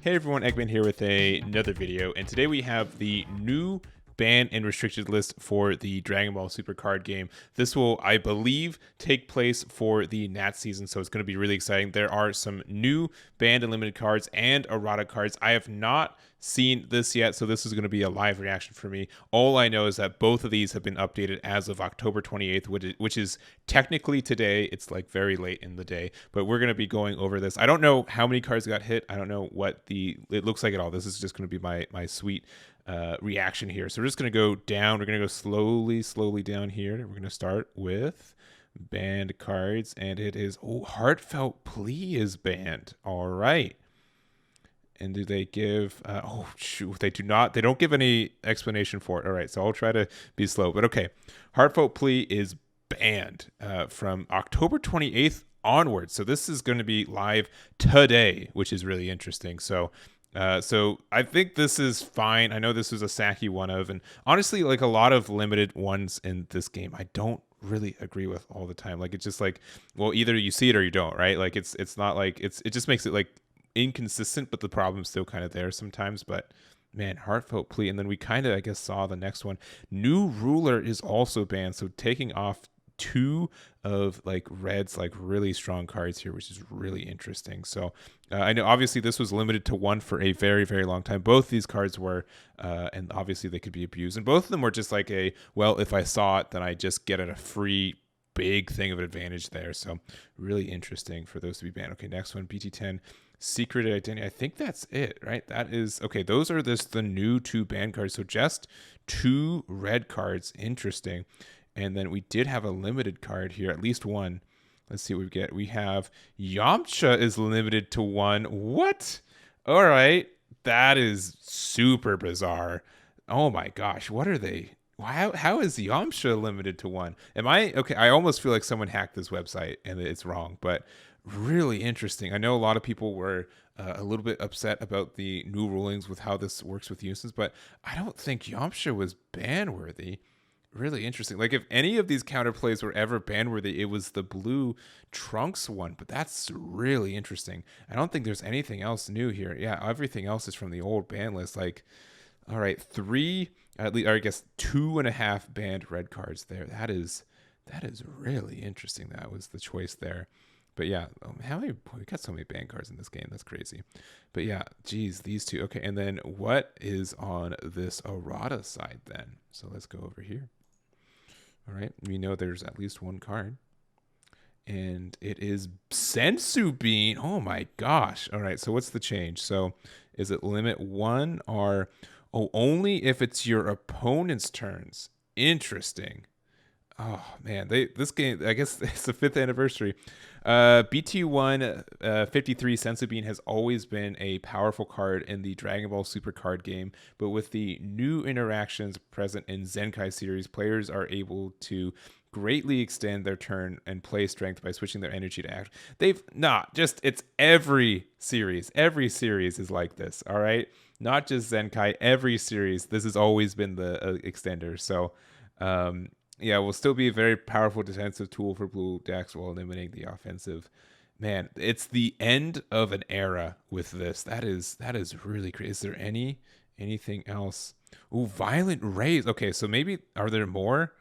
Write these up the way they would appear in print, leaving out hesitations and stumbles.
Hey everyone, Eggman here with another video, and today we have the new banned and restricted list for the Dragon Ball Super card game. This will, I believe, take place for the Nat season, so it's going to be really exciting. There are some new banned and limited cards and errata cards. I have not seen this yet, so this is going to be a live reaction for me. All I know is that both of these have been updated as of October 28th, which is technically today. It's like very late in the day, but we're going to be going over this. I don't know how many cards got hit. I don't know what it looks like at all. This is just going to be my sweet reaction here. So we're just going to go down. We're going to go slowly down here. We're going to start with banned cards, and it is, Heartfelt Plea is banned. All right. And do they give, they do not, they don't give any explanation for it. All right, so I'll try to be slow, but okay. Heartfelt Plea is banned from October 28th onwards. So this is going to be live today, which is really interesting. So I think this is fine. I know this was a Saki one of, and honestly, like a lot of limited ones in this game, I don't really agree with all the time. Like it's just like, well, either you see it or you don't, right? Like it's not like it just makes it like inconsistent, but the problem's still kind of there sometimes. But man, Heartfelt Plea, and then we kind of, I guess, saw the next one. New Ruler is also banned, so taking off two of like Red's like really strong cards here, which is really interesting. So I know obviously this was limited to one for a very, very long time. Both these cards were, and obviously they could be abused, and both of them were just like a, well, if I saw it, then I just get it a free big thing of advantage there. So really interesting for those to be banned. Okay, next one, BT10 Secret Identity. I think that's it, right? That is okay. Those are the new two banned cards. So just two red cards. Interesting. And then we did have a limited card here, at least one. Let's see what we get. We have Yamcha is limited to one. What? All right. That is super bizarre. Oh my gosh. What are they? How is Yamcha limited to one? Am I okay? I almost feel like someone hacked this website and it's wrong, but really interesting. I know a lot of people were a little bit upset about the new rulings with how this works with uses, but I don't think Yamcha was ban worthy. Really interesting. Like if any of these counterplays were ever ban worthy, it was the blue Trunks one, but that's really interesting. I don't think there's anything else new here. Yeah, everything else is from the old ban list. Like, all right, three, at least, or I guess 2.5 banned red cards there. That is really interesting. That was the choice there. But yeah, how many? We got so many banned cards in this game. That's crazy. But yeah, geez, these two. Okay, and then what is on this errata side then? So let's go over here. All right, we know there's at least one card, and it is Sensu Bean. Oh my gosh! All right, so what's the change? So is it limit one or only if it's your opponent's turns? Interesting. Oh man, this game, I guess it's the 5th anniversary. BT1 53 Sensu Bean has always been a powerful card in the Dragon Ball Super card game, but with the new interactions present in Zenkai series, players are able to greatly extend their turn and play strength by switching their energy to act. It's every series. Every series is like this, all right? Not just Zenkai, every series. This has always been the extender. So, yeah, will still be a very powerful defensive tool for blue decks while eliminating the offensive. Man, it's the end of an era with this. That is really crazy. Is there anything else? Ooh, Violent Rays. Okay, so maybe are there more?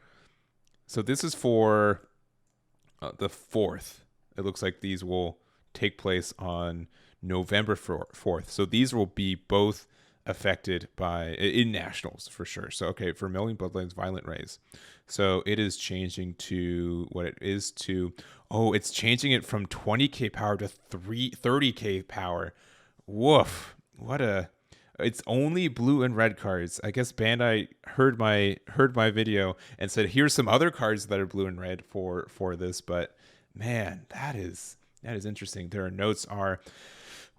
So this is for the 4th. It looks like these will take place on November 4th. So these will be both affected by in nationals for sure. So okay, for Million Bloodlines, Violent Rays. So it is changing to what it is to. Oh, it's changing it from 20k power to 30k power. Woof! It's only blue and red cards. I guess Bandai heard my video and said, here's some other cards that are blue and red for this. But man, that is interesting. Their notes are,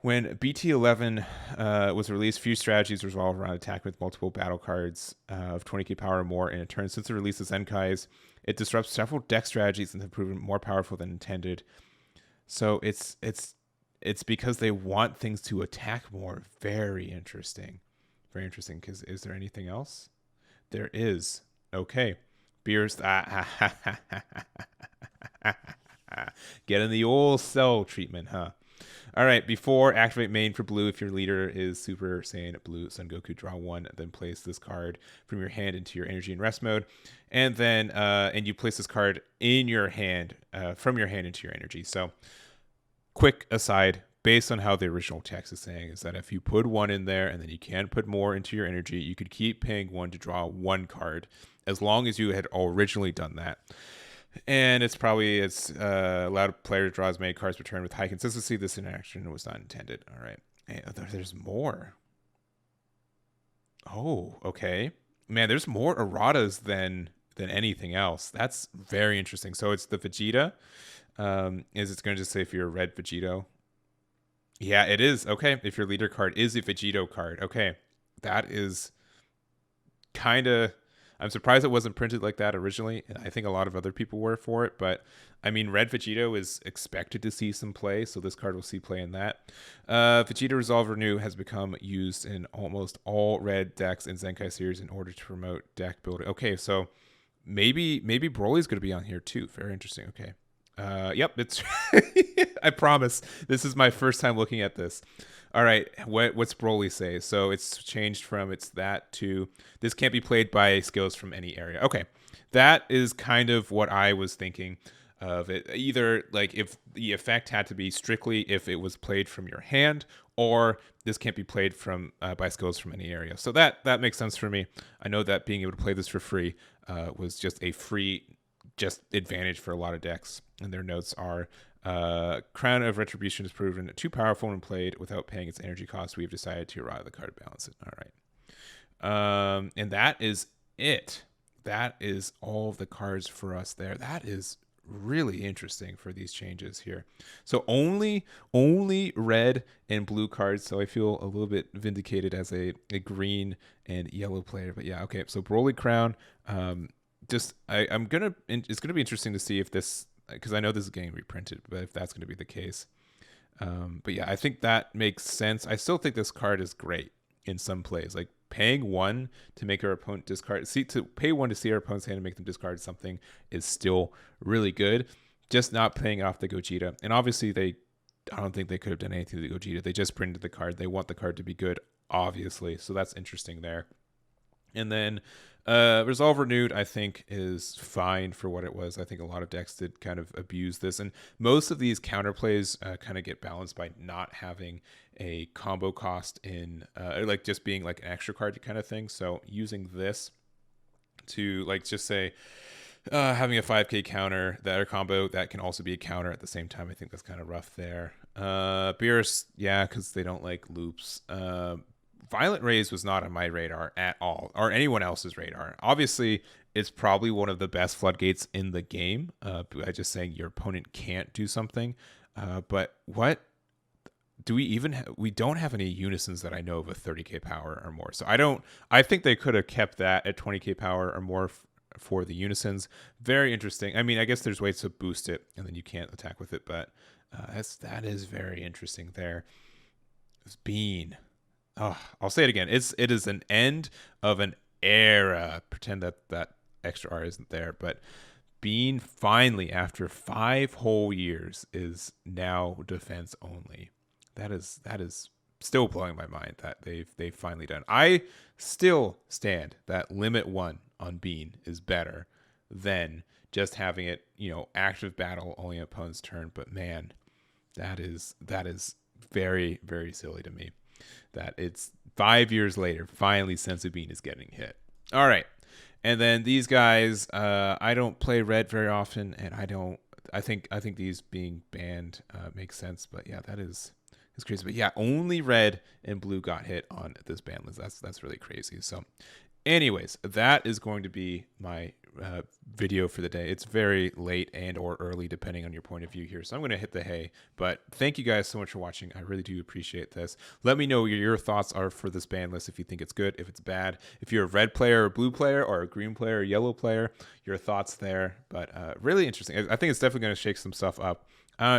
when BT11 was released, few strategies revolve around attack with multiple battle cards of 20k power or more in a turn. Since the release of Zenkais, it disrupts several deck strategies and have proven more powerful than intended. So it's because they want things to attack more. Very interesting. Very interesting. Because is there anything else? There is. Okay. Beers. Getting the old cell treatment, huh? All right, before activate main for blue, if your leader is Super Saiyan Blue Son Goku, draw 1, then place this card from your hand into your energy and rest mode. And then, and you place this card in your hand, from your hand into your energy. So, quick aside, based on how the original text is saying, is that if you put 1 in there and then you can put more into your energy, you could keep paying 1 to draw 1 card as long as you had originally done that. And it's allowed player to draw as many cards per turn with high consistency. This interaction was not intended. All right. And there's more. Oh, okay. Man, there's more erratas than anything else. That's very interesting. So it's the Vegeta. It's going to just say if you're a red Vegito. Yeah, it is. Okay. If your leader card is a Vegito card. Okay. That is kind of... I'm surprised it wasn't printed like that originally. I think a lot of other people were for it, but I mean, Red Vegito is expected to see some play, so this card will see play in that. Vegeta Resolve Renew has become used in almost all red decks in Zenkai series in order to promote deck building. Okay, so maybe Broly's going to be on here too. Very interesting. Okay. Yep, it's I promise this is my first time looking at this. All right, what's Broly say? So it's changed from that to this can't be played by skills from any area. Okay, that is kind of what I was thinking of it. Either like if the effect had to be strictly if it was played from your hand, or this can't be played from by skills from any area. So that makes sense for me. I know that being able to play this for free was just a free advantage for a lot of decks, and their notes are Crown of Retribution is proven too powerful when played without paying its energy cost. We've decided to errata the card to balance it. All right. And that is it. That is all of the cards for us there. That is really interesting for these changes here. So only red and blue cards. So I feel a little bit vindicated as a green and yellow player. But yeah, okay. So Broly Crown. It's gonna be interesting to see if this, because I know this is getting reprinted, but if that's going to be the case. But yeah, I think that makes sense. I still think this card is great in some plays. Like paying 1 to make our opponent discard, to pay 1 to see our opponent's hand and make them discard something is still really good. Just not paying off the Gogeta. And obviously I don't think they could have done anything to the Gogeta. They just printed the card. They want the card to be good, obviously. So that's interesting there. And then Resolve Renewed, I think, is fine for what it was. I think a lot of decks did kind of abuse this. And most of these counterplays kind of get balanced by not having a combo cost in, or like just being like an extra card kind of thing. So using this to like just say, having a 5k counter that or combo that can also be a counter at the same time, I think that's kind of rough there. Beerus, yeah, because they don't like loops. Violent Rays was not on my radar at all, or anyone else's radar. Obviously, it's probably one of the best floodgates in the game. By just saying your opponent can't do something. But what do we even? We don't have any unisons that I know of 30k power or more. So I think they could have kept that at 20k power or more for the unisons. Very interesting. I mean, I guess there's ways to boost it, and then you can't attack with it. But that is very interesting there. It's Bean. Oh, I'll say it again. It is an end of an era. Pretend that extra R isn't there, but Bean finally, after 5 whole years, is now defense only. That is still blowing my mind that they've finally done. I still stand that limit 1 on Bean is better than just having it, active battle only opponent's turn. But man, that is very, very silly to me. That it's 5 years later, finally Senzu Bean is getting hit. All right. And then these guys, I don't play red very often, and I think these being banned makes sense. But yeah, it's crazy. But yeah, only red and blue got hit on this ban list. That's really crazy. So anyways, that is going to be my video for the day. It's very late and or early depending on your point of view here, so I'm going to hit the hay. But thank you guys so much for watching. I really do appreciate this. Let me know what your thoughts are for this ban list, if you think it's good, if it's bad, if you're a red player or blue player or a green player or yellow player, your thoughts there. But really interesting. I think it's definitely going to shake some stuff up.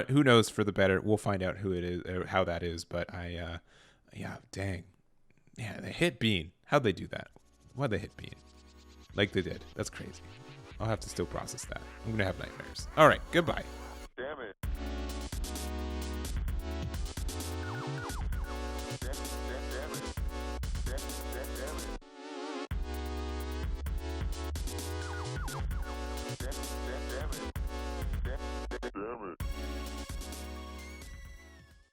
Who knows, for the better. We'll find out who it is or how that is. But yeah, dang, yeah, they hit Bean. How'd they do that? Why'd they hit Bean like they did? That's crazy. I'll have to still process that. I'm gonna have nightmares. All right, goodbye.